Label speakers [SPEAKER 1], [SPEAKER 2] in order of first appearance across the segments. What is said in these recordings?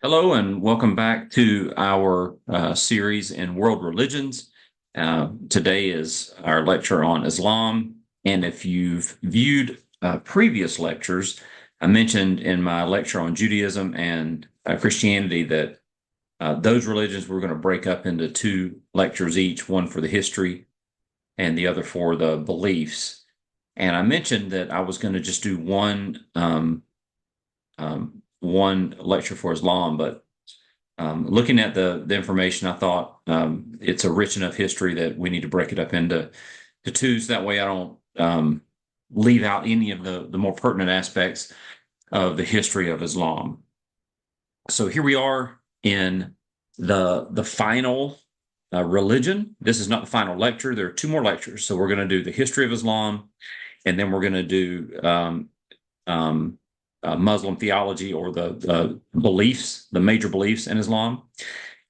[SPEAKER 1] Hello, and welcome back to our series in world religions. Today is our lecture on Islam. And if you've viewed previous lectures, I mentioned in my lecture on Judaism and Christianity that those religions were going to break up into two lectures each, one for the history and the other for the beliefs. And I mentioned that I was going to just do one lecture for Islam, but looking at the information, I thought it's a rich enough history that we need to break it up into to twos. That way, I don't leave out any of the more pertinent aspects of the history of Islam. So here we are in the final religion. This is not the final lecture. There are two more lectures. So we're going to do the history of Islam, and then we're going to do um, Muslim theology or the beliefs, the major beliefs in Islam.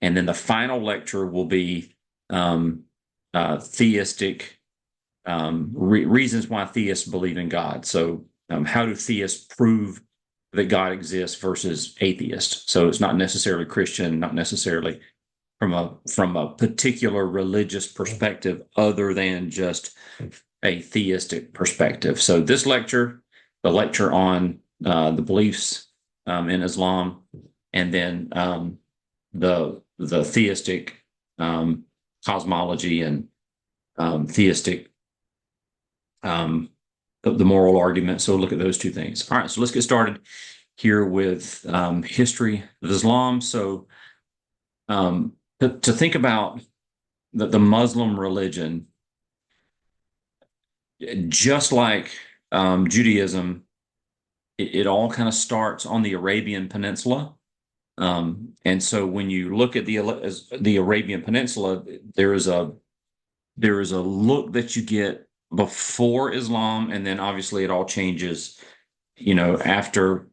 [SPEAKER 1] And then the final lecture will be theistic reasons why theists believe in God. So, how do theists prove that God exists versus atheists? So it's not necessarily Christian, not necessarily from a particular religious perspective, other than just a theistic perspective. So this lecture, the lecture on the beliefs in Islam, and then the theistic cosmology and theistic the moral argument. So we'll look at those two things. All right, so let's get started here with history of Islam. So to think about the Muslim religion, just like Judaism, it all kind of starts on the Arabian Peninsula. And so when you look at the Arabian Peninsula, there is a look that you get before Islam, and then obviously it all changes, after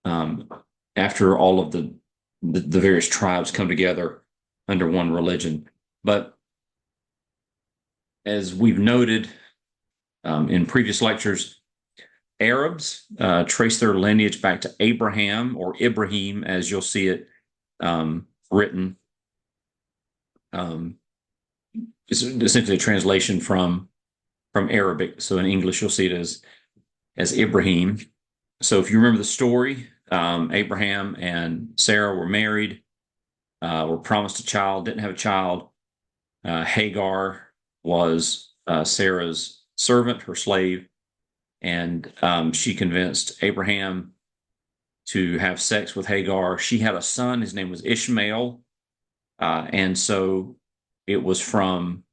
[SPEAKER 1] after all of the various tribes come together under one religion. But as we've noted in previous lectures, Arabs trace their lineage back to Abraham, or Ibrahim, as you'll see it written. It's essentially a translation from Arabic. So in English, you'll see it as Ibrahim. So if you remember the story, Abraham and Sarah were married, were promised a child, didn't have a child. Hagar was Sarah's servant, her slave, and she convinced Abraham to have sex with Hagar. She had a son. His name was Ishmael, and so it was from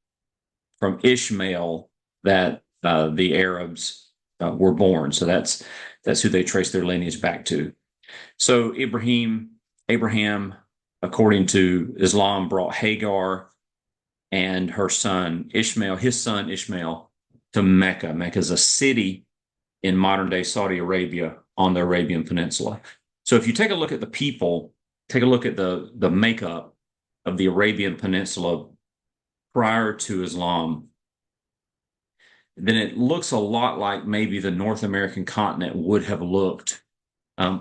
[SPEAKER 1] Ishmael that the Arabs were born. So that's who they trace their lineage back to. So Abraham, according to Islam, brought Hagar and her son Ishmael, his son Ishmael, to Mecca. Mecca is a city in modern day Saudi Arabia on the Arabian Peninsula. So if you take a look at the people, take a look at the makeup of the Arabian Peninsula prior to Islam, then it looks a lot like maybe the North American continent would have looked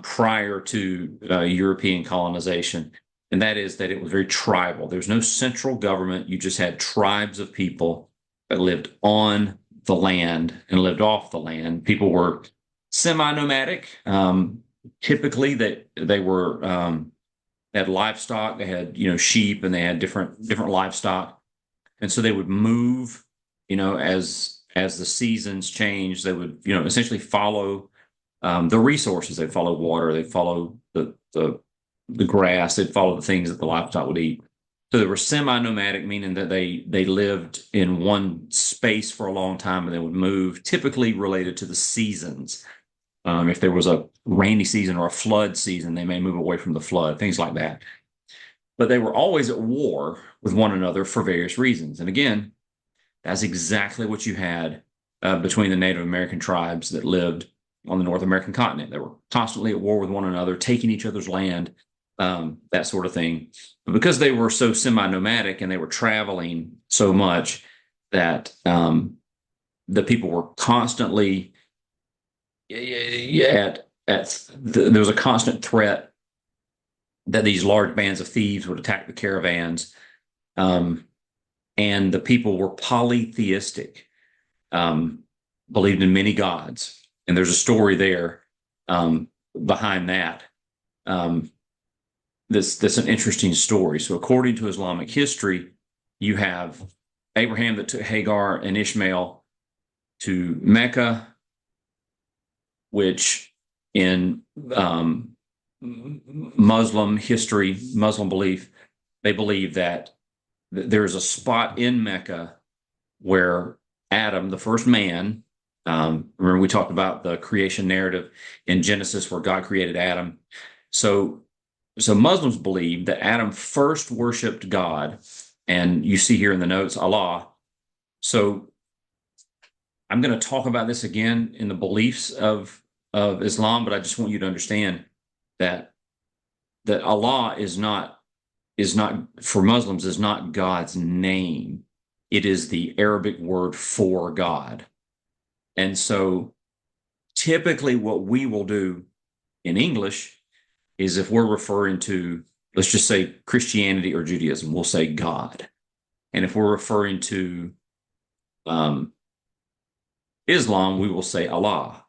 [SPEAKER 1] prior to European colonization. And that is that it was very tribal. There's no central government. You just had tribes of people that lived on the land and lived off the land. People were semi-nomadic. Typically, that they were had livestock. They had sheep, and they had different livestock, and so they would move. As the seasons change, they would essentially follow the resources. They'd follow water. They'd follow the grass. They'd follow the things that the livestock would eat. So they were semi-nomadic, meaning that they lived in one space for a long time and they would move, typically related to the seasons. If there was a rainy season or a flood season, they may move away from the flood, things like that. But they were always at war with one another for various reasons. And again, that's exactly what you had between the Native American tribes that lived on the North American continent. They were constantly at war with one another, taking each other's land, that sort of thing. But because they were so semi-nomadic and they were traveling so much, that the people were constantly there was a constant threat that these large bands of thieves would attack the caravans. Um, and the people were polytheistic, um, believed in many gods. And there's a story there behind that. Um, that's an interesting story. So, according to Islamic history, you have Abraham that took Hagar and Ishmael to Mecca, which in Muslim history, Muslim belief, they believe that there's a spot in Mecca where Adam, the first man, remember we talked about the creation narrative in Genesis where God created Adam. So, so Muslims believe that Adam first worshipped God, and you see here in the notes Allah. So I'm going to talk about this again in the beliefs of Islam, but I just want you to understand that Allah is not for Muslims is not God's name. It is the Arabic word for God. And so typically what we will do in English is if we're referring to, let's just say Christianity or Judaism, we'll say God. And if we're referring to Islam, we will say Allah.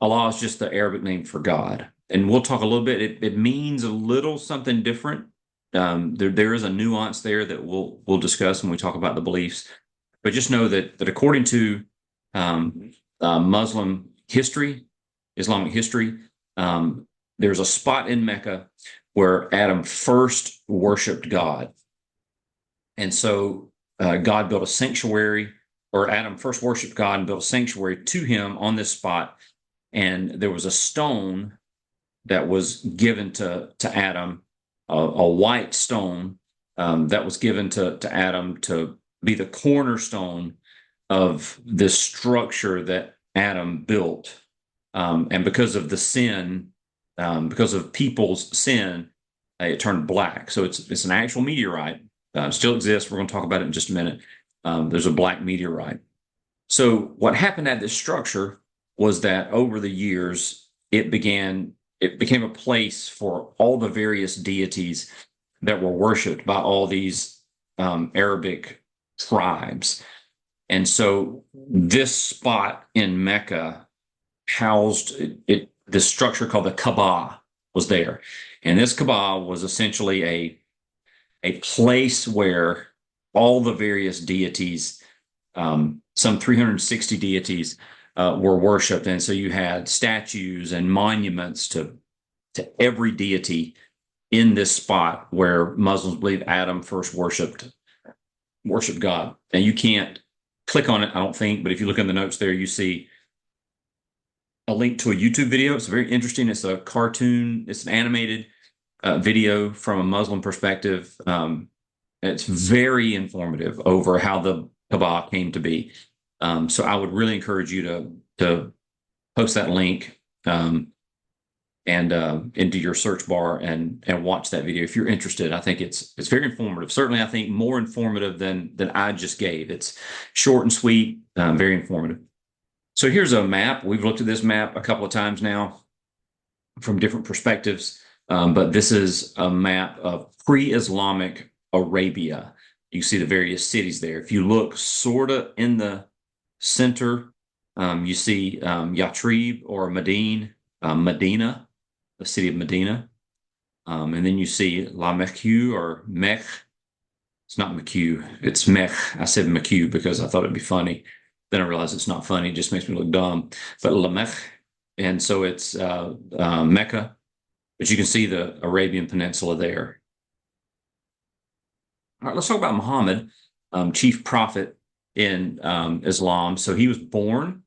[SPEAKER 1] Allah is just the Arabic name for God. And we'll talk a little bit. It means a little something different. There is a nuance there that we'll discuss when we talk about the beliefs. But just know that according to Muslim history, Islamic history, there's a spot in Mecca where Adam first worshipped God. And so God built a sanctuary, or Adam first worshipped God and built a sanctuary to him on this spot. And there was a stone that was given to Adam, a white stone that was given to Adam to be the cornerstone of this structure that Adam built. And because of the sin, because of people's sin, it turned black. So it's an actual meteorite. Still exists. We're going to talk about it in just a minute. There's a black meteorite. So what happened at this structure was that over the years, it became a place for all the various deities that were worshipped by all these Arabic tribes. And so this spot in Mecca housed this structure called the Kaaba was there. And this Kaaba was essentially a place where all the various deities, some 360 deities, were worshipped. And so you had statues and monuments to every deity in this spot where Muslims believe Adam first worshipped God. And you can't click on it, I don't think, but if you look in the notes there, you see a link to a YouTube video. It's very interesting. It's a cartoon. It's an animated video from a Muslim perspective. It's very informative over how the Kaaba came to be. So I would really encourage you to post that link and into your search bar and watch that video if you're interested. I think it's very informative. Certainly, I think more informative than I just gave. It's short and sweet, very informative. So here's a map. We've looked at this map a couple of times now from different perspectives, but this is a map of pre-Islamic Arabia. You see the various cities there. If you look sort of in the center, you see Yathrib or Medina, the city of Medina. And then you see La Mecque or Mech. It's not McHugh, it's Mech. I said McHugh because I thought it'd be funny. Then I realized it's not funny, it just makes me look dumb. But Lamech, and so it's Mecca, but you can see the Arabian Peninsula there. All right, let's talk about Muhammad, chief prophet in Islam. So he was born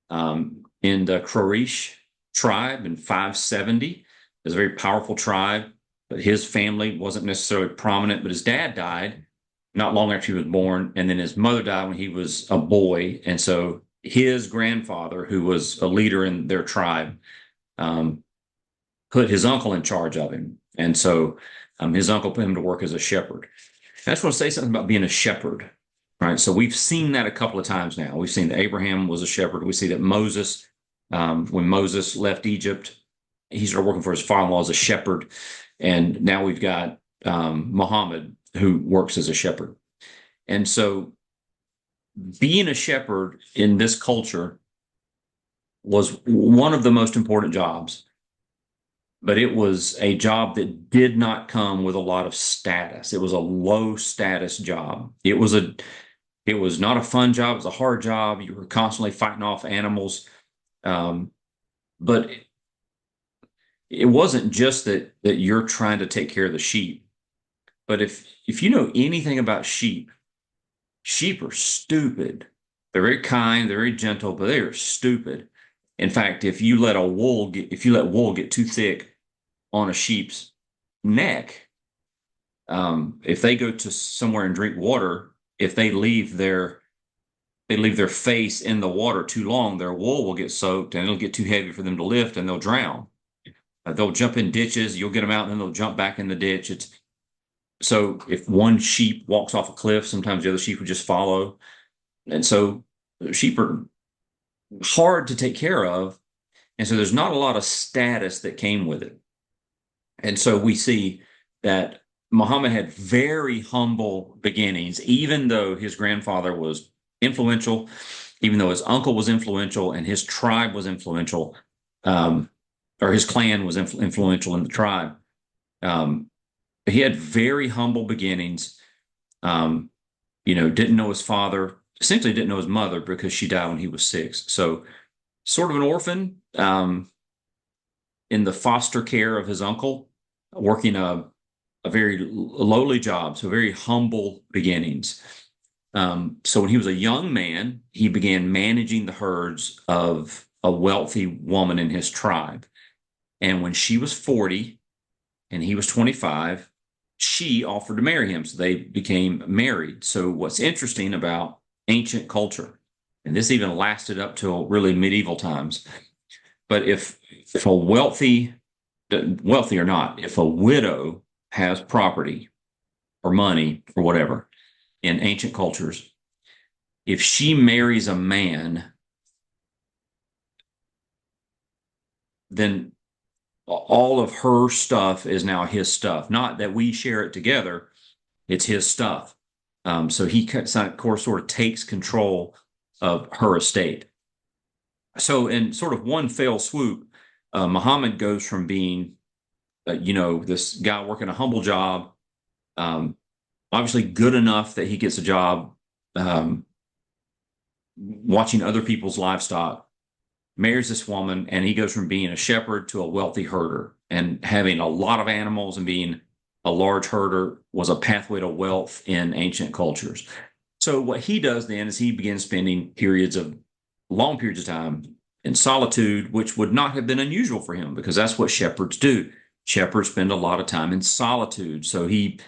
[SPEAKER 1] in the Quraysh tribe in 570. It's a very powerful tribe, but his family wasn't necessarily prominent, but his dad died not long after he was born, and then his mother died when he was a boy. And so his grandfather, who was a leader in their tribe, put his uncle in charge of him. And so his uncle put him to work as a shepherd. I just want to say something about being a shepherd, right? So we've seen that a couple of times now. We've seen that Abraham was a shepherd. We see that Moses, when Moses left Egypt, he started working for his father-in-law as a shepherd, and now we've got Muhammad who works as a shepherd. And so, being a shepherd in this culture was one of the most important jobs, but it was a job that did not come with a lot of status. It was a low status job. It was not a fun job. It was a hard job. You were constantly fighting off animals. Um, but it wasn't just that you're trying to take care of the sheep. But if you know anything about sheep, sheep are stupid. They're very kind, they're very gentle, but they are stupid. In fact, if you let wool get too thick on a sheep's neck, if they go to somewhere and drink water, if they leave their face in the water too long, their wool will get soaked and it'll get too heavy for them to lift and they'll drown. They'll jump in ditches, you'll get them out and then they'll jump back in the ditch. So if one sheep walks off a cliff, sometimes the other sheep would just follow. And so sheep are hard to take care of. And so there's not a lot of status that came with it. And so we see that Muhammad had very humble beginnings, even though his grandfather was influential, even though his uncle was influential and his tribe was influential, or his clan was influential in the tribe. Um, he had very humble beginnings. Didn't know his father, essentially didn't know his mother because she died when he was 6. So sort of an orphan, in the foster care of his uncle, working a very lowly job, so very humble beginnings. So when he was a young man, he began managing the herds of a wealthy woman in his tribe. And when she was 40 and he was 25, she offered to marry him. So they became married. So what's interesting about ancient culture, and this even lasted up till really medieval times, but if a wealthy or not, if a widow has property or money or whatever in ancient cultures, if she marries a man, then all of her stuff is now his stuff. Not that we share it together, it's his stuff. So he of course sort of takes control of her estate. So in sort of one fell swoop, Muhammad goes from being, this guy working a humble job, obviously good enough that he gets a job watching other people's livestock, marries this woman, and he goes from being a shepherd to a wealthy herder. And having a lot of animals and being a large herder was a pathway to wealth in ancient cultures. So what he does then is he begins spending long periods of time in solitude, which would not have been unusual for him because that's what shepherds do. Shepherds spend a lot of time in solitude. So he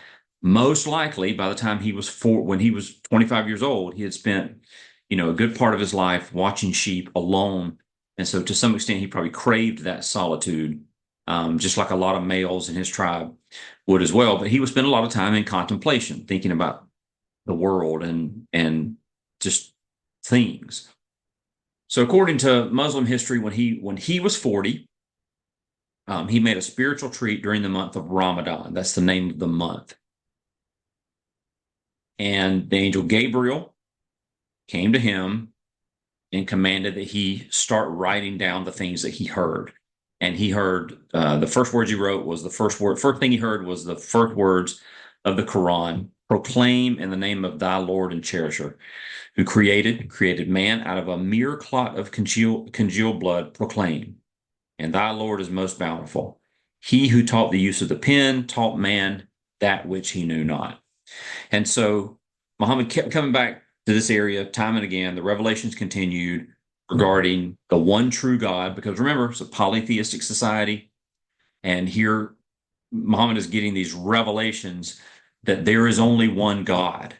[SPEAKER 1] most likely, by the time when he was 25 years old, he had spent, a good part of his life watching sheep alone. And so to some extent, he probably craved that solitude, just like a lot of males in his tribe would as well. But he would spend a lot of time in contemplation, thinking about the world and just things. So according to Muslim history, when he was 40, he made a spiritual treat during the month of Ramadan. That's the name of the month. And the angel Gabriel came to him and commanded that he start writing down the things that he heard. And he heard the first words he wrote was first thing he heard was the first words of the Quran: proclaim in the name of thy Lord and cherisher, who created man out of a mere clot of congealed blood, proclaim. And thy Lord is most bountiful. He who taught the use of the pen taught man that which he knew not. And so Muhammad kept coming back to this area time and again. The revelations continued regarding the one true God, because remember, it's a polytheistic society. And here Muhammad is getting these revelations that there is only one God,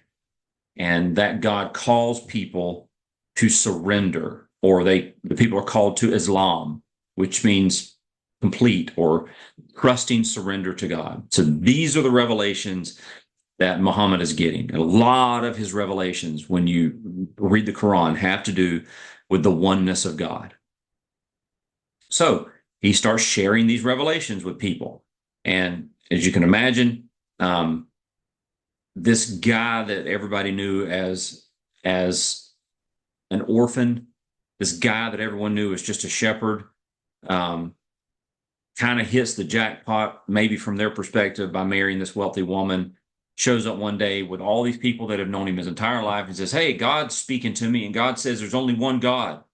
[SPEAKER 1] and that God calls people to surrender, or the people are called to Islam, which means complete or trusting surrender to God. So these are the revelations that Muhammad is getting. A lot of his revelations, when you read the Quran, have to do with the oneness of God. So he starts sharing these revelations with people. And as you can imagine, this guy that everybody knew as an orphan, this guy that everyone knew as just a shepherd, um, kind of hits the jackpot, maybe from their perspective, by marrying this wealthy woman. Shows up one day with all these people that have known him his entire life and says, "Hey, God's speaking to me, and God says there's only one God."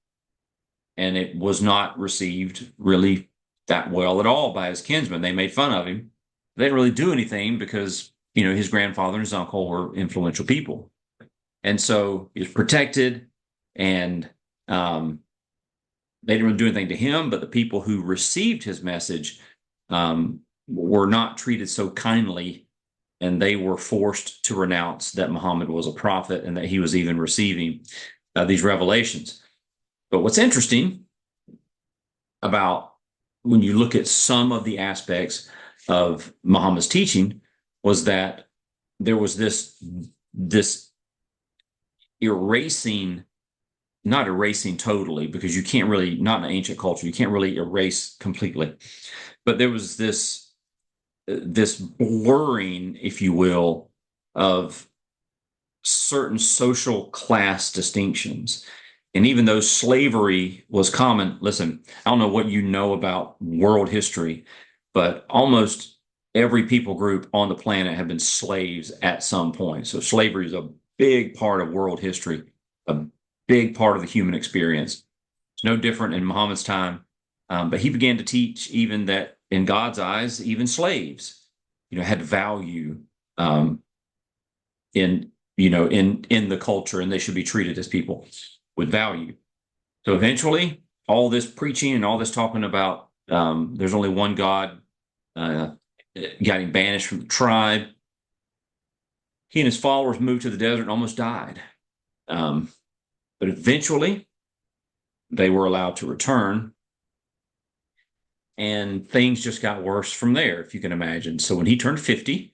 [SPEAKER 1] And it was not received really that well at all by his kinsmen. They made fun of him. They didn't really do anything because, his grandfather and his uncle were influential people. And so he was protected, and they didn't really do anything to him, but the people who received his message were not treated so kindly, and they were forced to renounce that Muhammad was a prophet and that he was even receiving these revelations. But what's interesting about when you look at some of the aspects of Muhammad's teaching was that there was this erasing, not erasing totally, because you can't really, not in ancient culture, you can't really erase completely, but there was this blurring, if you will, of certain social class distinctions. And even though slavery was common, listen, I don't know what you know about world history, but almost every people group on the planet have been slaves at some point. So slavery is a big part of world history, a big part of the human experience. It's no different in Muhammad's time. But he began to teach even that in God's eyes, even slaves, had value in the culture, and they should be treated as people with value. So eventually, all this preaching and all this talking about there's only one God got him banished from the tribe. He and his followers moved to the desert and almost died. But eventually, they were allowed to return, and things just got worse from there, if you can imagine. So when he turned 50,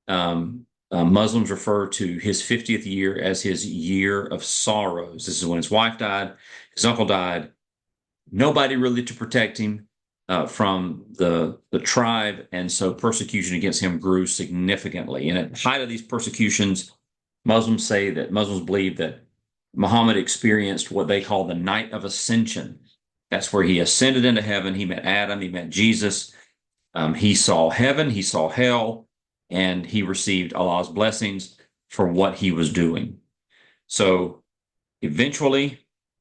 [SPEAKER 1] Muslims refer to his 50th year as his year of sorrows. This is when his wife died, his uncle died, nobody really to protect him from the tribe, and so persecution against him grew significantly. And at the height of these persecutions, Muslims believe that Muhammad experienced what they call the night of ascension. That's where he ascended into heaven. He met Adam, he met Jesus. He saw heaven, he saw hell, and he received Allah's blessings for what he was doing. So eventually,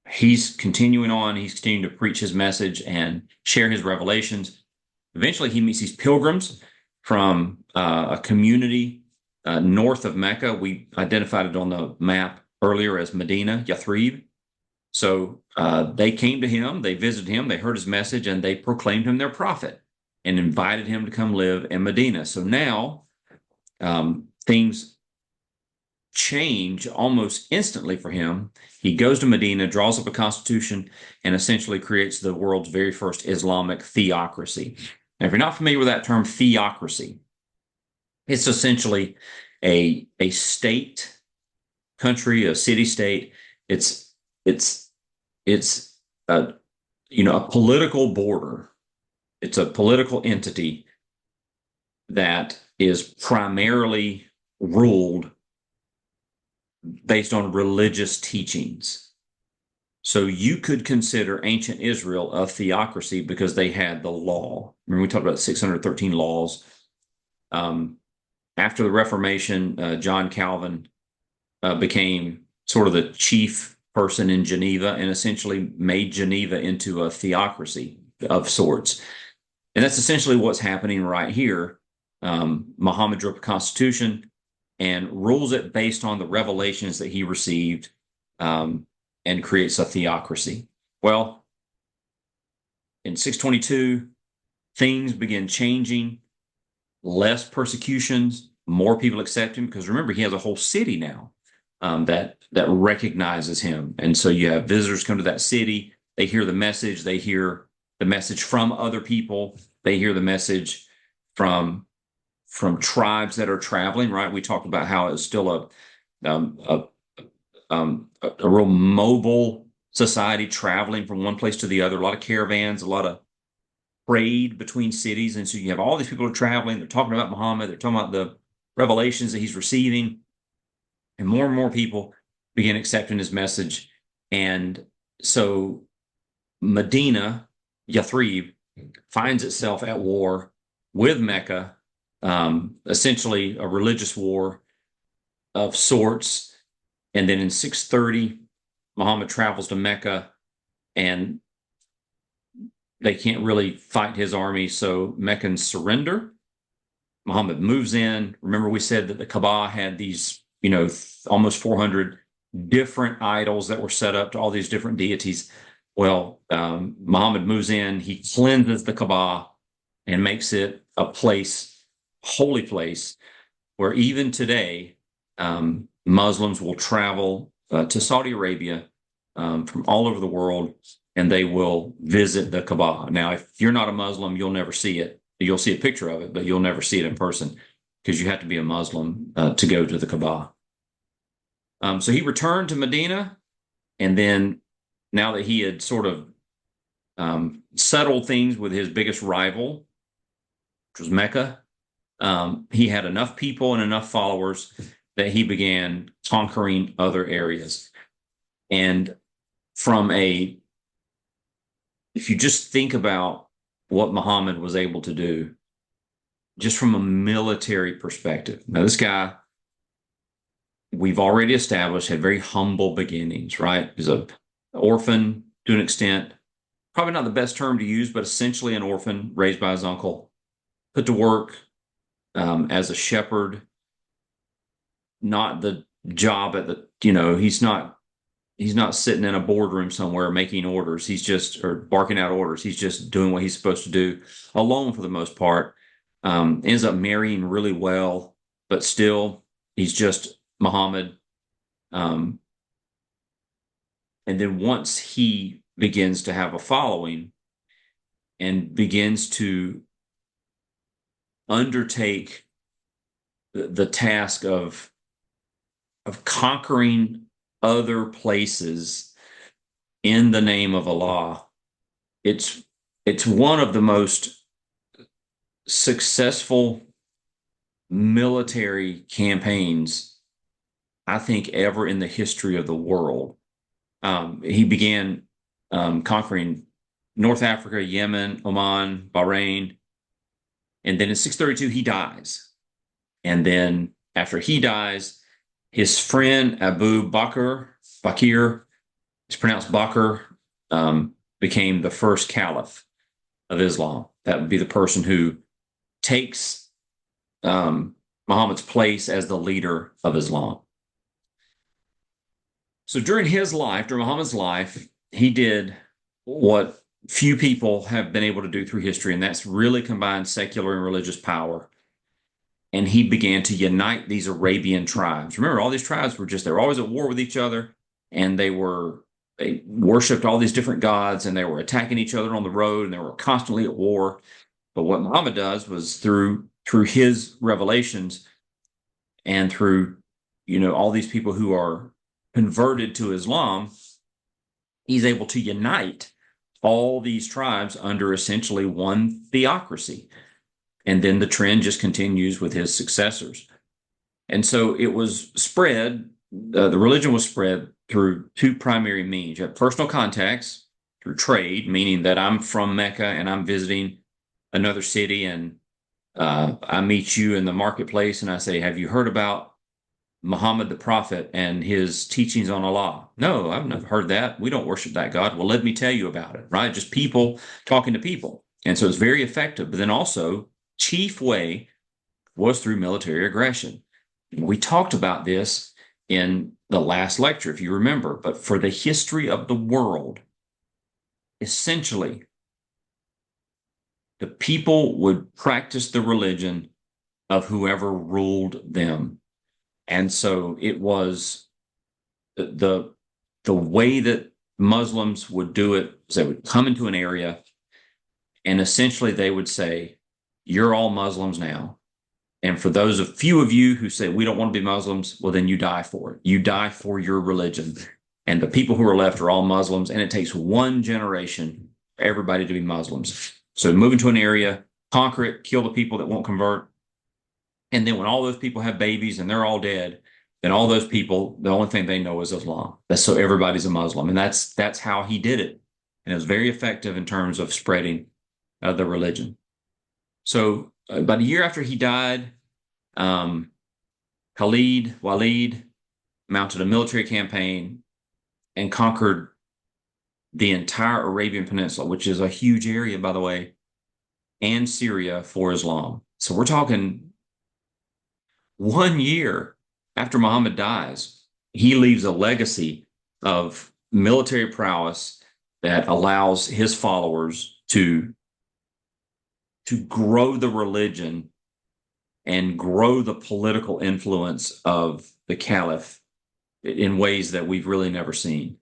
[SPEAKER 1] he's continuing on. He's continuing to preach his message and share his revelations. Eventually, he meets these pilgrims from a community north of Mecca. We identified it on the map earlier as Medina, Yathrib. So they came to him, they visited him, they heard his message, and they proclaimed him their prophet and invited him to come live in Medina. So now things change almost instantly for him. He goes to Medina, draws up a constitution, and essentially creates the world's very first Islamic theocracy. Now, if you're not familiar with that term, theocracy, it's essentially a state, country, a city-state. It's a political border. It's a political entity that is primarily ruled based on religious teachings. So you could consider ancient Israel a theocracy because they had the law. Remember, we talked about 613 laws. After the Reformation, John Calvin became sort of the chief person in Geneva and essentially made Geneva into a theocracy of sorts. And that's essentially what's happening right here. Muhammad drew up a constitution and rules it based on the revelations that he received, and creates a theocracy. Well, in 622, things begin changing, less persecutions, more people accept him, because remember, he has a whole city now that recognizes him. And so you have visitors come to that city, they hear the message, they hear the message from other people, they hear the message from tribes that are traveling, right? We talked about how it's still a real mobile society, traveling from one place to the other, a lot of caravans, a lot of trade between cities. And so you have all these people who are traveling, they're talking about Muhammad, they're talking about the revelations that he's receiving, and more people begin accepting his message. And so Medina, Yathrib, finds itself at war with Mecca, essentially a religious war of sorts. And then in 630, Muhammad travels to Mecca, and they can't really fight his army, so Meccans surrender. Muhammad moves in. Remember, we said that the Kaaba had these, almost 400 different idols that were set up to all these different deities. Well, Muhammad moves in, he cleanses the Kaaba and makes it a place, holy place, where even today, Muslims will travel to Saudi Arabia from all over the world, and they will visit the Kaaba. Now, if you're not a Muslim, you'll never see it. You'll see a picture of it, but you'll never see it in person because you have to be a Muslim to go to the Kaaba. So he returned to Medina, and then now that he had sort of settled things with his biggest rival, which was Mecca, he had enough people and enough followers that he began conquering other areas. And if you just think about what Muhammad was able to do, just from a military perspective. Now, this guy, we've already established, had very humble beginnings, right? He's an orphan to an extent, probably not the best term to use, but essentially an orphan raised by his uncle, put to work as a shepherd, not the job he's not sitting in a boardroom somewhere making orders. Or barking out orders. He's just doing what he's supposed to do alone for the most part. Ends up marrying really well, but still he's just Muhammad. And then once he begins to have a following and begins to undertake the task of conquering other places in the name of Allah, it's one of the most successful military campaigns I think ever in the history of the world. He began conquering North Africa, Yemen, Oman, Bahrain, and then in 632 he dies. And then after he dies, his friend Abu Bakr, it's pronounced Bakr, became the first caliph of Islam. That would be the person who takes Muhammad's place as the leader of Islam. So during Muhammad's life, he did what few people have been able to do through history, and that's really combine secular and religious power. And he began to unite these Arabian tribes. Remember, all these tribes they were always at war with each other, and they worshipped all these different gods, and they were attacking each other on the road, and they were constantly at war. But what Muhammad does was through his revelations and through, all these people who are converted to Islam, he's able to unite all these tribes under essentially one theocracy. And then the trend just continues with his successors. And so it was spread, the religion was spread through two primary means. You have personal contacts through trade, meaning that I'm from Mecca and I'm visiting another city, and I meet you in the marketplace and I say, have you heard about Muhammad the Prophet and his teachings on Allah? No, I've never heard that. We don't worship that God. Well, let me tell you about it, right? Just people talking to people. And so it's very effective. But then also, chief way was through military aggression. We talked about this in the last lecture, if you remember, but for the history of the world, essentially, the people would practice the religion of whoever ruled them. And so it was the way that Muslims would do it is they would come into an area and essentially they would say, you're all Muslims now. And for those few of you who say, we don't want to be Muslims, well, then you die for it. You die for your religion. And the people who are left are all Muslims. And it takes one generation for everybody to be Muslims. So move into an area, conquer it, kill the people that won't convert. And then when all those people have babies and they're all dead, then all those people, the only thing they know is Islam. That's so everybody's a Muslim. And that's how he did it. And it was very effective in terms of spreading the religion. So about a year after he died, um, Walid mounted a military campaign and conquered the entire Arabian Peninsula, which is a huge area, by the way, and Syria for Islam. So we're talking 1 year after Muhammad dies, he leaves a legacy of military prowess that allows his followers to grow the religion and grow the political influence of the caliph in ways that we've really never seen.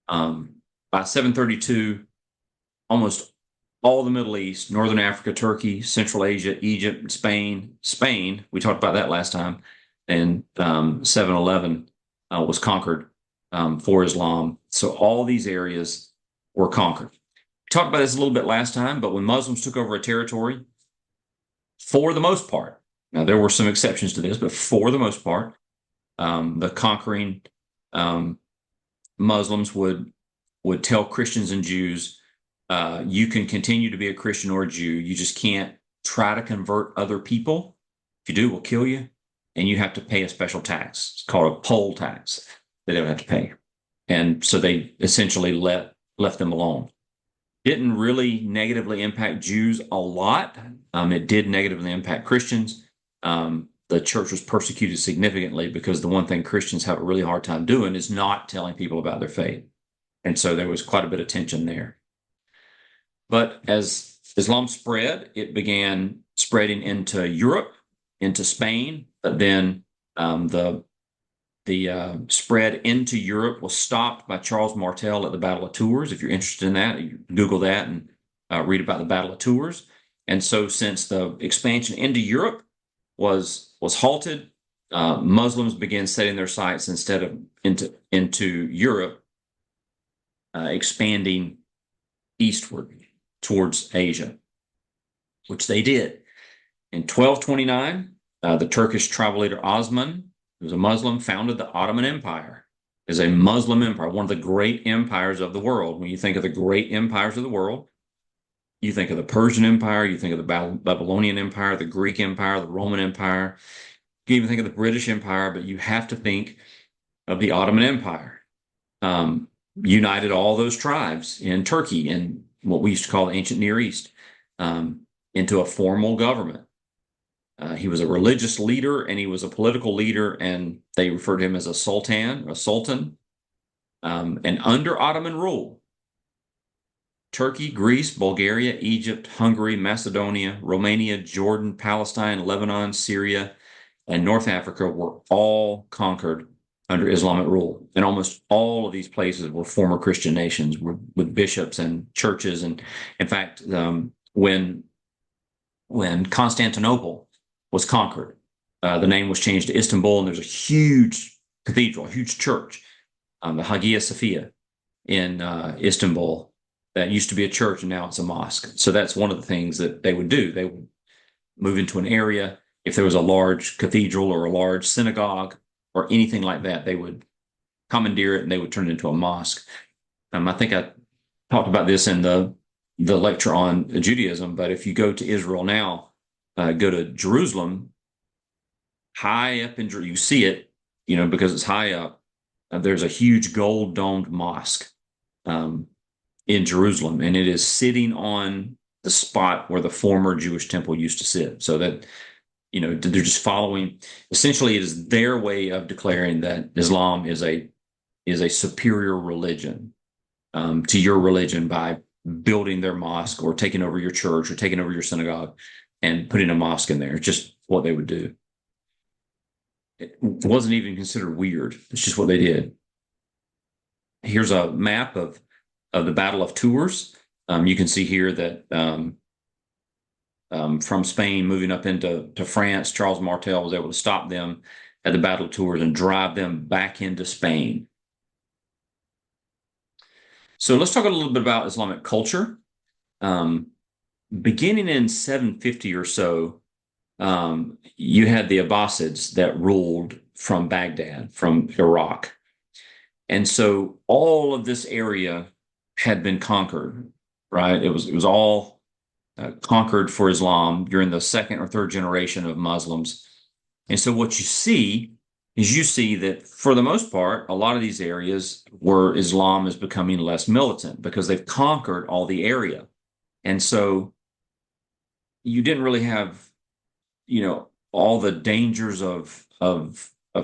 [SPEAKER 1] By 732, almost all the Middle East, Northern Africa, Turkey, Central Asia, Egypt, Spain, we talked about that last time, and 711 was conquered for Islam. So all these areas were conquered. We talked about this a little bit last time, but when Muslims took over a territory, for the most part, now there were some exceptions to this, but for the most part, the conquering Muslims would tell Christians and Jews, you can continue to be a Christian or a Jew. You just can't try to convert other people. If you do, we'll kill you. And you have to pay a special tax. It's called a poll tax that they would have to pay. And so they essentially left them alone. Didn't really negatively impact Jews a lot. It did negatively impact Christians. The church was persecuted significantly because the one thing Christians have a really hard time doing is not telling people about their faith. And so there was quite a bit of tension there. But as Islam spread, it began spreading into Europe, into Spain, but then the spread into Europe was stopped by Charles Martel at the Battle of Tours. If you're interested in that, you Google that and read about the Battle of Tours. And so since the expansion into Europe was halted, Muslims began setting their sights instead of into Europe, expanding eastward towards Asia, which they did. In 1229, the Turkish travel leader Osman, who was a Muslim, founded the Ottoman Empire. It is a Muslim empire, one of the great empires of the world. When you think of the great empires of the world, you think of the Persian Empire, you think of the Babylonian Empire, the Greek Empire, the Roman Empire. You can even think of the British Empire, but you have to think of the Ottoman Empire. United all those tribes in Turkey and what we used to call the ancient Near East into a formal government. He was a religious leader and he was a political leader, and they referred to him as a sultan. And under Ottoman rule, Turkey, Greece, Bulgaria, Egypt, Hungary, Macedonia, Romania, Jordan, Palestine, Lebanon, Syria, and North Africa were all conquered under Islamic rule. And almost all of these places were former Christian nations with bishops and churches. And in fact, when Constantinople was conquered, the name was changed to Istanbul, and there's a huge cathedral, a huge church, the Hagia Sophia in Istanbul, that used to be a church and now it's a mosque. So that's one of the things that they would do. They would move into an area. If there was a large cathedral or a large synagogue or anything like that, they would commandeer it and they would turn it into a mosque. I think I talked about this in the lecture on Judaism, but if you go to Israel now, go to Jerusalem, high up in Jerusalem, you see it, because it's high up. There's a huge gold domed mosque in Jerusalem, and it is sitting on the spot where the former Jewish temple used to sit. So that, they're just following. Essentially, it is their way of declaring that Islam is a superior religion to your religion by building their mosque or taking over your church or taking over your synagogue and putting a mosque in there. It's just what they would do. It wasn't even considered weird. It's just what they did. Here's a map of the Battle of Tours. You can see here that from Spain moving up into France, Charles Martel was able to stop them at the Battle of Tours and drive them back into Spain. So let's talk a little bit about Islamic culture. beginning in 750 or so, you had the Abbasids that ruled from Baghdad, from Iraq. And so all of this area had been conquered, right? It was all conquered for Islam during the second or third generation of Muslims. And so what you see is you see that for the most part, a lot of these areas where Islam is becoming less militant because they've conquered all the area. And so you didn't really have, all the dangers of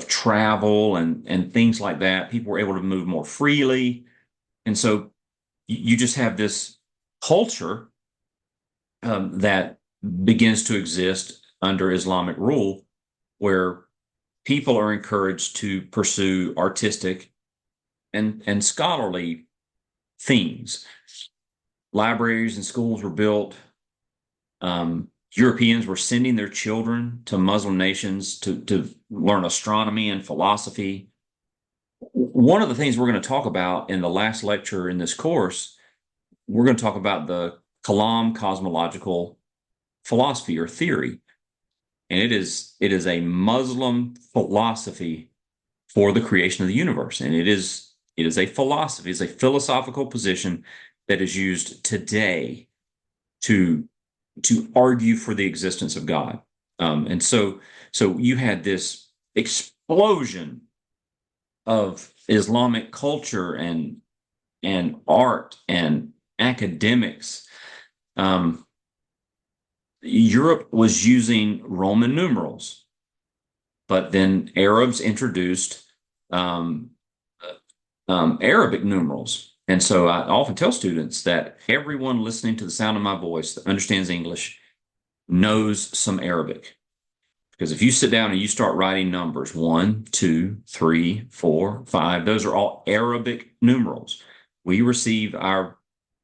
[SPEAKER 1] travel and things like that. People were able to move more freely. And so you just have this culture that begins to exist under Islamic rule, where people are encouraged to pursue artistic and scholarly themes. Libraries and schools were built. Europeans were sending their children to Muslim nations to learn astronomy and philosophy. One of the things we're going to talk about in the last lecture in this course, we're going to talk about the Kalam cosmological philosophy or theory. And it is a Muslim philosophy for the creation of the universe. And it is a philosophy, it's a philosophical position that is used today to argue for the existence of God. And so you had this explosion of Islamic culture and art and academics. Europe was using Roman numerals, but then Arabs introduced um, Arabic numerals. And so I often tell students that everyone listening to the sound of my voice that understands English knows some Arabic. Because if you sit down and you start writing numbers, 1, 2, 3, 4, 5, those are all Arabic numerals. We receive our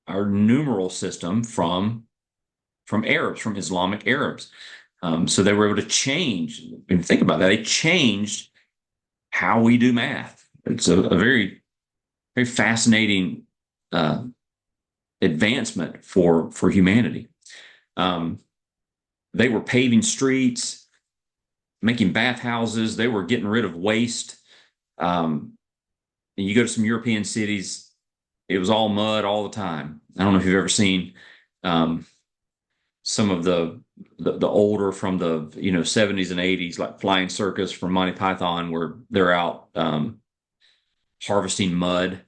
[SPEAKER 1] numeral system from Arabs, from Islamic Arabs. So they were able to change, and think about that, they changed how we do math. It's a very, very fascinating uh, advancement for humanity. Um, they were paving streets, making bathhouses. They were getting rid of waste. And you go to some European cities, it was all mud all the time. I don't know if you've ever seen um, some of the older from the 70s and 80s, like Flying Circus from Monty Python, where they're out harvesting mud.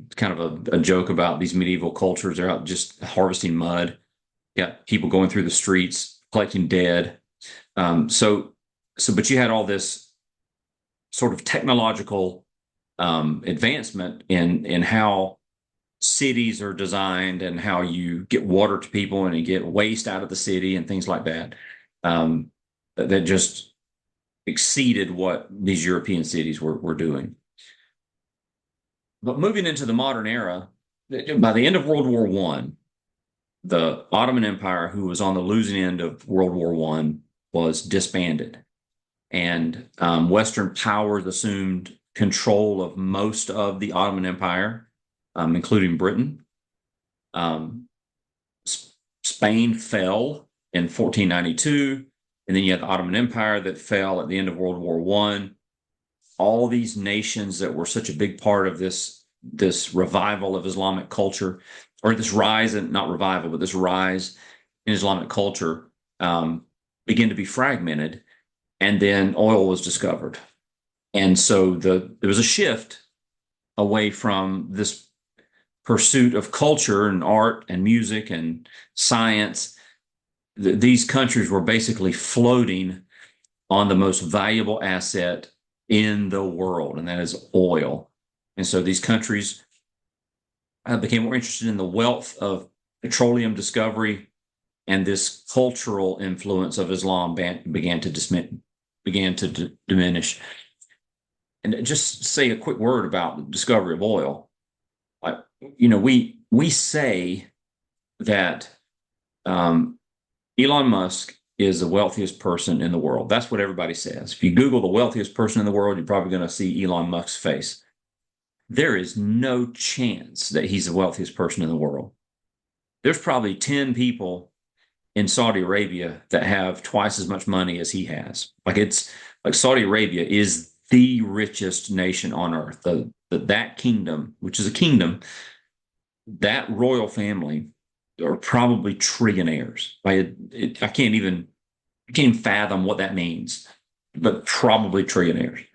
[SPEAKER 1] It's kind of a joke about these medieval cultures. They're out just harvesting mud. Got people going through the streets collecting dead. But you had all this sort of technological advancement in how cities are designed and how you get water to people and you get waste out of the city and things like that. That just exceeded what these European cities were doing. But moving into the modern era, by the end of World War One, the Ottoman Empire, who was on the losing end of World War One, was disbanded, and Western powers assumed control of most of the Ottoman Empire, including Britain. Um, Spain fell in 1492, and then you had the Ottoman Empire that fell at the end of World War One. All these nations that were such a big part of this revival of Islamic culture, or this rise, and not revival, but this rise in Islamic culture, began to be fragmented, and then oil was discovered. And so there was a shift away from this pursuit of culture and art and music and science. These countries were basically floating on the most valuable asset in the world, and that is oil. And so these countries became more interested in the wealth of petroleum discovery, and this cultural influence of Islam began to diminish. And just say a quick word about the discovery of oil. Like, we say that Elon Musk is the wealthiest person in the world. That's what everybody says. If you Google the wealthiest person in the world, you're probably going to see Elon Musk's face. There is no chance that he's the wealthiest person in the world. There's probably 10 people in Saudi Arabia that have twice as much money as he has. Like it's like Saudi Arabia is the richest nation on earth. That kingdom, which is a kingdom, that royal family are probably trillionaires. I can't even fathom what that means, but probably trillionaires.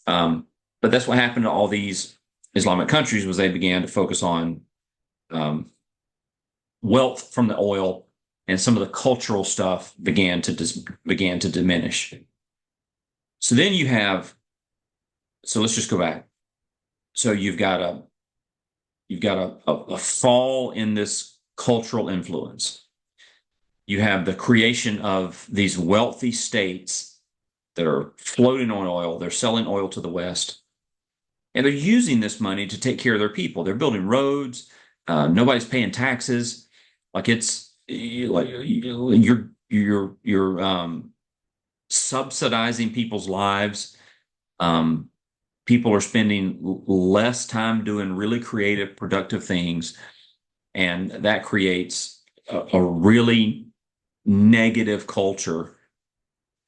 [SPEAKER 1] But that's what happened to all these Islamic countries was they began to focus on um, wealth from the oil, and some of the cultural stuff began to diminish. So then you have. So let's just go back. So you've got a fall in this cultural influence. You have the creation of these wealthy states that are floating on oil. They're selling oil to the West, and they're using this money to take care of their people. They're building roads. Nobody's paying taxes. Like it's like you're subsidizing people's lives. Um, People are spending less time doing really creative, productive things, and that creates a really negative culture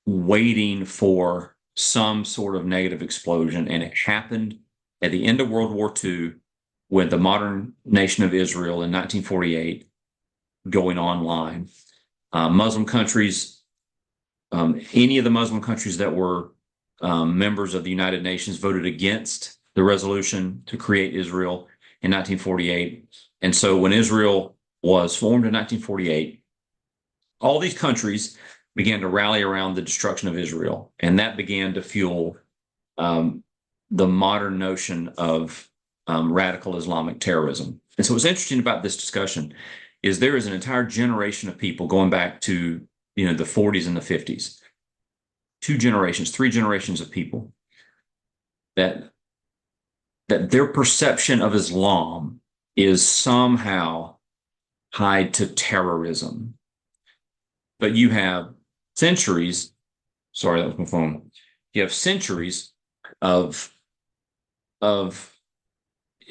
[SPEAKER 1] waiting for some sort of negative explosion. And it happened at the end of World War II with the modern nation of Israel in 1948 going online. Muslim countries, any of the Muslim countries that were members of the United Nations voted against the resolution to create Israel in 1948. And so when Israel was formed in 1948, all these countries began to rally around the destruction of Israel. And that began to fuel the modern notion of radical Islamic terrorism. And so what's interesting about this discussion is there is an entire generation of people going back to the 40s and the 50s, 2 generations, 3 generations of people that their perception of Islam is somehow tied to terrorism. But you have centuries, sorry, that was my phone. You have centuries of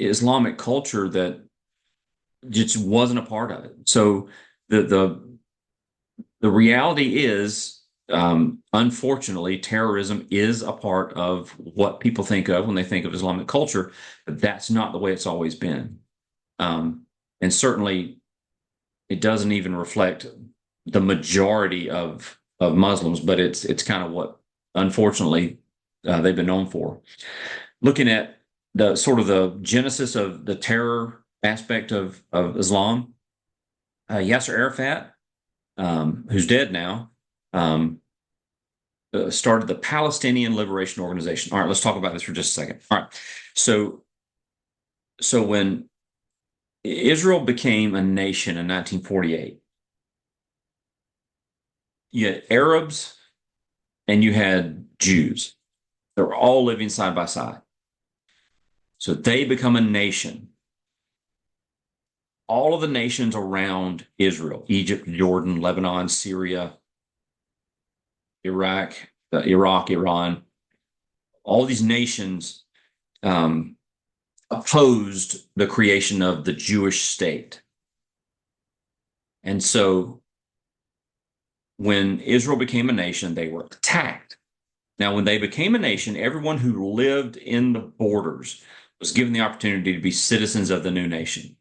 [SPEAKER 1] Islamic culture that just wasn't a part of it. So the reality is, unfortunately, terrorism is a part of what people think of when they think of Islamic culture, but that's not the way it's always been. And certainly, it doesn't even reflect the majority of Muslims, but it's kind of what, unfortunately, they've been known for. Looking at the sort of the genesis of the terror aspect of Islam, Yasser Arafat, who's dead now, started the Palestinian Liberation Organization. All right, let's talk about this for just a second. All right, so when Israel became a nation in 1948, you had Arabs and you had Jews. They were all living side by side. So they become a nation. All of the nations around Israel, Egypt, Jordan, Lebanon, Syria, Iraq, Iran, all these nations opposed the creation of the Jewish state. And so when Israel became a nation, they were attacked. Now, when they became a nation, everyone who lived in the borders was given the opportunity to be citizens of the new nation.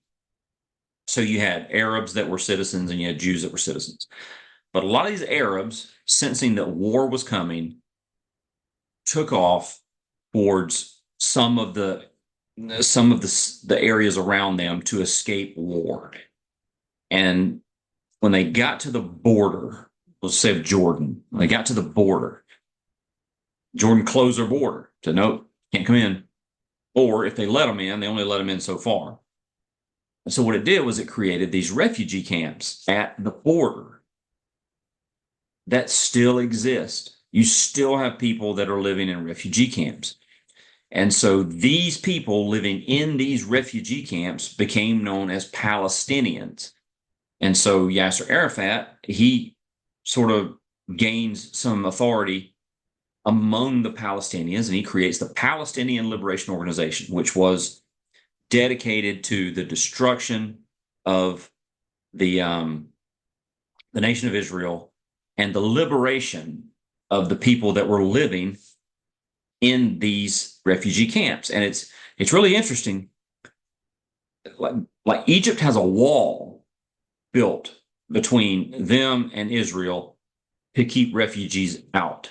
[SPEAKER 1] So you had Arabs that were citizens and you had Jews that were citizens. But a lot of these Arabs, sensing that war was coming, took off towards some of the areas around them to escape war. And when they got to the border, let's say of Jordan, when they got to the border, Jordan closed their border, said, nope, can't come in. Or if they let them in, they only let them in so far. And so what it did was it created these refugee camps at the border that still exist. You still have people that are living in refugee camps. And so these people living in these refugee camps became known as Palestinians. And so Yasser Arafat, he sort of gains some authority among the Palestinians, and he creates the Palestinian Liberation Organization, which was dedicated to the destruction of the the nation of Israel and the liberation of the people that were living in these refugee camps. And it's really interesting. Like Egypt has a wall built between them and Israel to keep refugees out.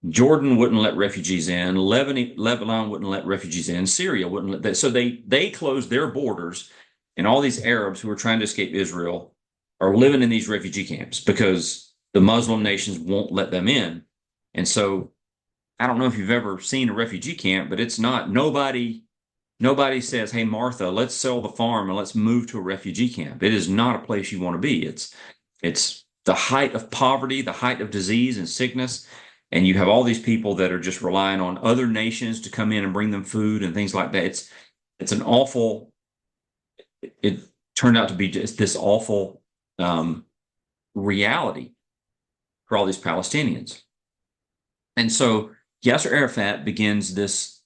[SPEAKER 1] Jordan wouldn't let refugees in. Lebanon wouldn't let refugees in. Syria wouldn't let that. So they closed their borders, and all these Arabs who are trying to escape Israel are living in these refugee camps because the Muslim nations won't let them in. And so I don't know if you've ever seen a refugee camp, but it's not nobody says, "Hey Martha, let's sell the farm and let's move to a refugee camp." It is not a place you want to be. It's the height of poverty, the height of disease and sickness. And you have all these people that are just relying on other nations to come in and bring them food and things like that. It's an awful, it turned out to be just this awful reality for all these Palestinians. And so Yasser Arafat begins this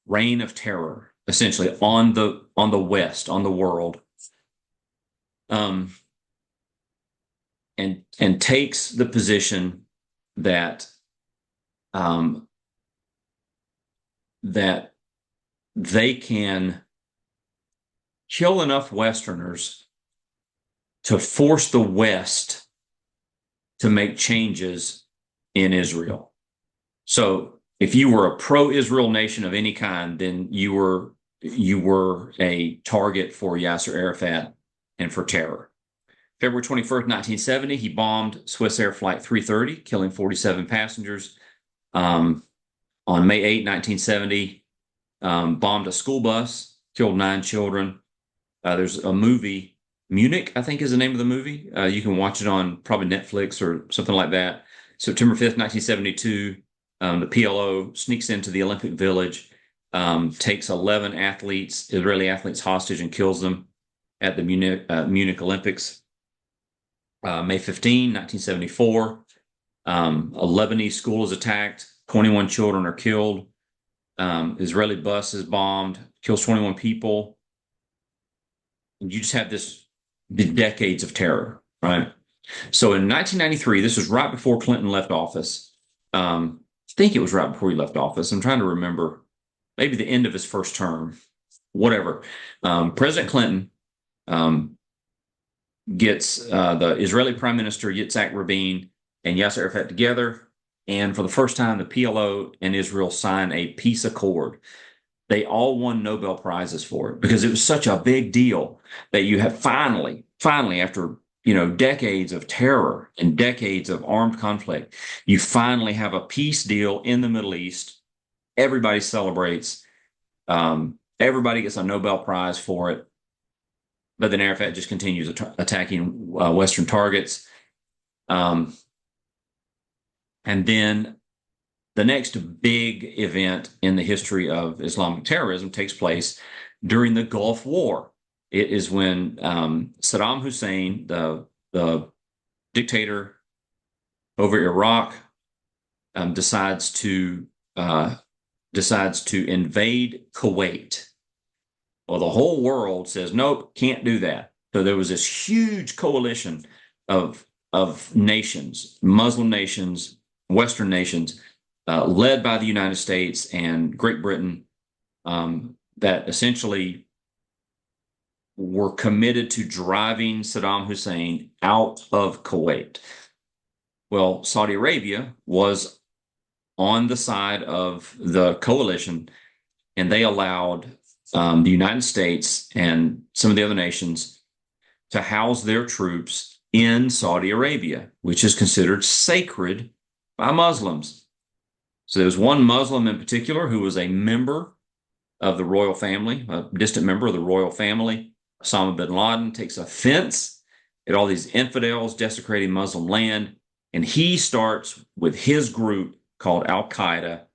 [SPEAKER 1] reign of terror, essentially on the West, on the world, and takes the position that that they can kill enough Westerners to force the West to make changes in Israel. So if you were a pro-Israel nation of any kind, then you were a target for Yasser Arafat and for terror. February 21st, 1970, he bombed Swiss Air Flight 330, killing 47 passengers. On May 8, 1970, bombed a school bus, killed 9 children. There's a movie, Munich, I think is the name of the movie. You can watch it on probably Netflix or something like that. September 5th, 1972, the PLO sneaks into the Olympic Village, takes 11 Israeli athletes hostage and kills them at the Munich Olympics. May 15, 1974, a Lebanese school is attacked. 21 children are killed. Israeli bus is bombed, kills 21 people. And you just have the decades of terror, right? So in 1993, this was right before Clinton left office. I think it was right before he left office. I'm trying to remember, maybe the end of his first term, whatever. President Clinton gets the Israeli Prime Minister Yitzhak Rabin and Yasser Arafat together, and for the first time, the PLO and Israel sign a peace accord. They all won Nobel Prizes for it because it was such a big deal that you have finally, after decades of terror and decades of armed conflict, you finally have a peace deal in the Middle East. Everybody celebrates. Everybody gets a Nobel Prize for it. But then Arafat just continues attacking Western targets. And then the next big event in the history of Islamic terrorism takes place during the Gulf War. It is when Saddam Hussein, the dictator over Iraq, decides to invade Kuwait. Well, the whole world says, nope, can't do that. So there was this huge coalition of nations, Muslim nations, Western nations, led by the United States and Great Britain, that essentially were committed to driving Saddam Hussein out of Kuwait. Well, Saudi Arabia was on the side of the coalition, and they allowed the United States and some of the other nations to house their troops in Saudi Arabia, which is considered sacred by Muslims. So there was one Muslim in particular who was a member of the royal family, a distant member of the royal family. Osama bin Laden takes offense at all these infidels desecrating Muslim land, and he starts with his group called Al-Qaeda,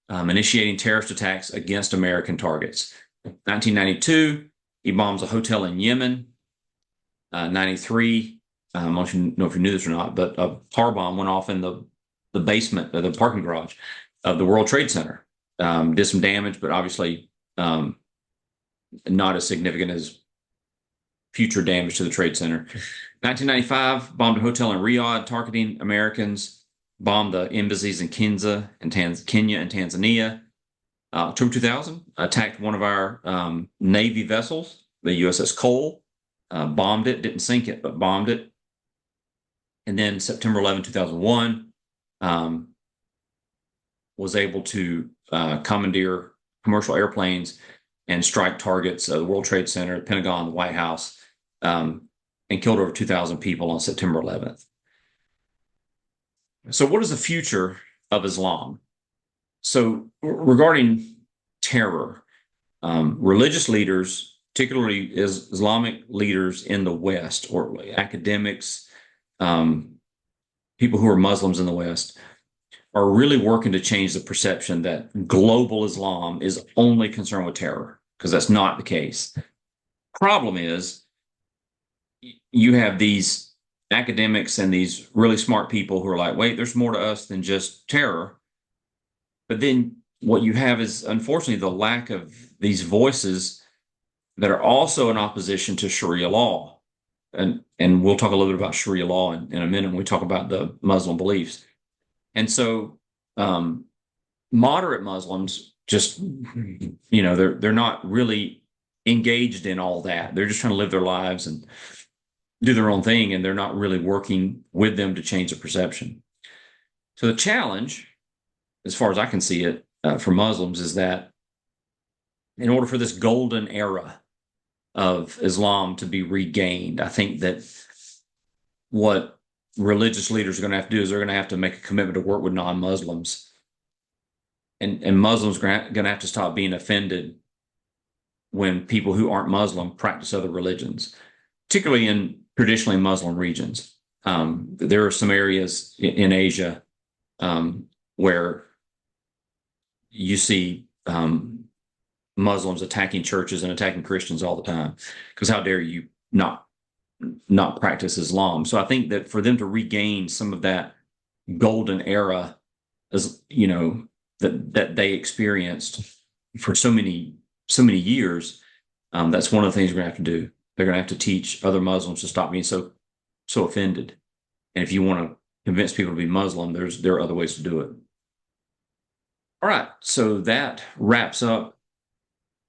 [SPEAKER 1] initiating terrorist attacks against American targets. 1992, he bombs a hotel in Yemen. 93, I don't know if you knew this or not, but a car bomb went off in the basement of the parking garage of the World Trade Center. Did some damage, but obviously not as significant as future damage to the Trade Center. 1995, bombed a hotel in Riyadh, targeting Americans. Bombed the embassies in Kenya and Tanzania. October 2000, attacked one of our Navy vessels, the USS Cole. Bombed it, didn't sink it, but bombed it. And then September 11, 2001, was able to commandeer commercial airplanes and strike targets, the World Trade Center, the Pentagon, the White House, and killed over 2,000 people on September 11th. So, what is the future of Islam? So, regarding terror, religious leaders, particularly Islamic leaders in the West, or academics, people who are Muslims in the West, are really working to change the perception that global Islam is only concerned with terror, because that's not the case. Problem is, you have these academics and these really smart people who are like, wait, there's more to us than just terror. But then what you have is, unfortunately, the lack of these voices that are also in opposition to Sharia law. And we'll talk a little bit about Sharia law in a minute when we talk about the Muslim beliefs. And so moderate Muslims just, they're not really engaged in all that. They're just trying to live their lives and do their own thing, and they're not really working with them to change the perception. So the challenge, as far as I can see it, for Muslims is that in order for this golden era of Islam to be regained, I think that what religious leaders are going to have to do is they're going to have to make a commitment to work with non-Muslims. And Muslims are going to have to stop being offended when people who aren't Muslim practice other religions, particularly in traditionally Muslim regions. There are some areas in Asia where you see Muslims attacking churches and attacking Christians all the time. Because how dare you not practice Islam? So I think that for them to regain some of that golden era, as that they experienced for so many years, that's one of the things we're going to have to do. They're going to have to teach other Muslims to stop being so offended. And if you want to convince people to be Muslim, there are other ways to do it. All right, so that wraps up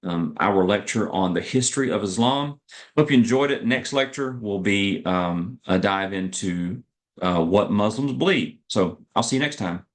[SPEAKER 1] our lecture on the history of Islam. Hope you enjoyed it. Next lecture will be a dive into what Muslims believe. So I'll see you next time.